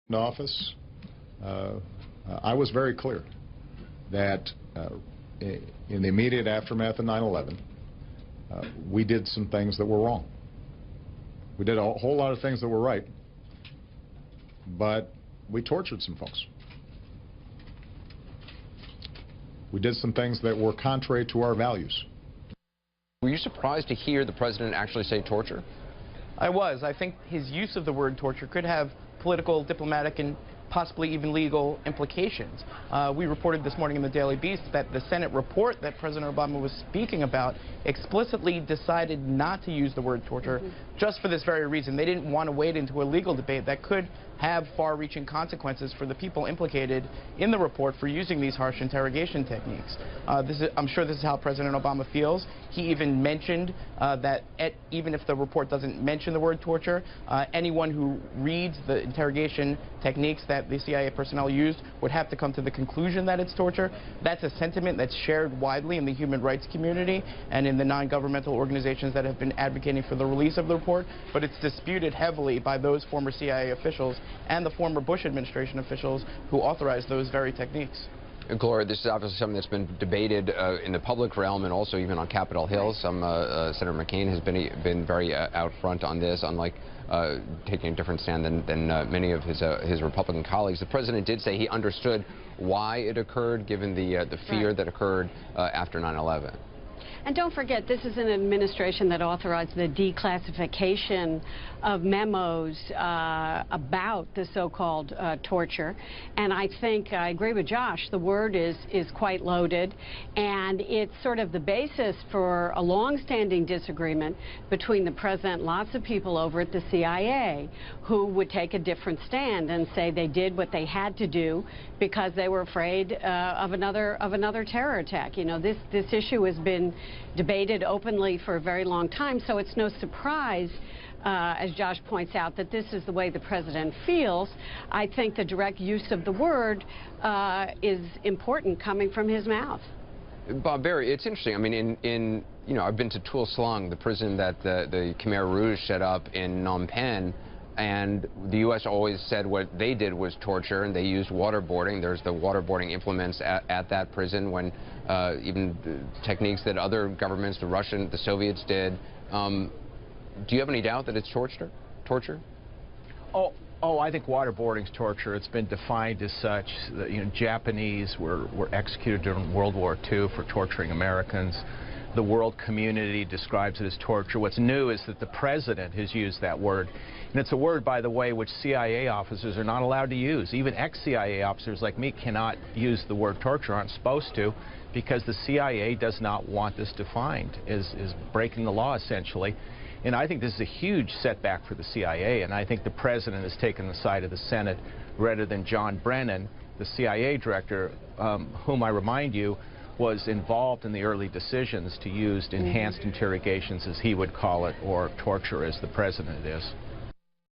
in office, I was very clear that in the immediate aftermath of 9/11, we did some things that were wrong. We did a whole lot of things that were right, but we tortured some folks. We did some things that were contrary to our values. Were you surprised to hear the president actually say torture? I was. I think his use of the word torture could have political, diplomatic, and possibly even legal implications. We reported this morning in the Daily Beast that the Senate report that President Obama was speaking about explicitly decided not to use the word torture just for this very reason. They didn't want to wade into a legal debate that could have far-reaching consequences for the people implicated in the report for using these harsh interrogation techniques. I'm sure this is how President Obama feels. He even mentioned that even if the report doesn't mention the word torture, anyone who reads the interrogation techniques that the CIA personnel used would have to come to the conclusion that it's torture. That's a sentiment that's shared widely in the human rights community and in the non-governmental organizations that have been advocating for the release of the report, but it's disputed heavily by those former CIA officials and the former Bush administration officials who authorized those very techniques. Gloria, this is obviously something that's been debated in the public realm and also even on Capitol Hill. Senator McCain has been very out front on this, unlike taking a different stand than many of his Republican colleagues. The president did say he understood why it occurred, given the fear that occurred after 9/11. And don't forget, this is an administration that authorized the declassification of memos about the so-called torture. And I think I agree with Josh. The word is quite loaded, and it's sort of the basis for a long-standing disagreement between the president and lots of people over at the CIA who would take a different stand and say they did what they had to do because they were afraid of another terror attack. You know, this issue has been debated openly for a very long time, so it's no surprise, as Josh points out, that this is the way the president feels. I think the direct use of the word is important coming from his mouth. Bob Berry, it's interesting. I mean, you know, I've been to Tuol Sleng, the prison that the Khmer Rouge set up in Phnom Penh, and the U.S. always said what they did was torture, and they used waterboarding. There's the waterboarding implements at that prison, when even the techniques that other governments, the Russian, the Soviets did. Do you have any doubt that it's torture? Oh, I think waterboarding's torture. It's been defined as such. You know, Japanese were executed during World War II for torturing Americans. The world community describes it as torture. What's new is that the president has used that word. And it's a word, by the way, which CIA officers are not allowed to use. Even ex-CIA officers like me cannot use the word torture, aren't supposed to, because the CIA does not want this defined as breaking the law, essentially. And I think this is a huge setback for the CIA, and I think the president has taken the side of the Senate rather than John Brennan, the CIA director, whom I remind you was involved in the early decisions to use enhanced interrogations, as he would call it, or torture, as the president is.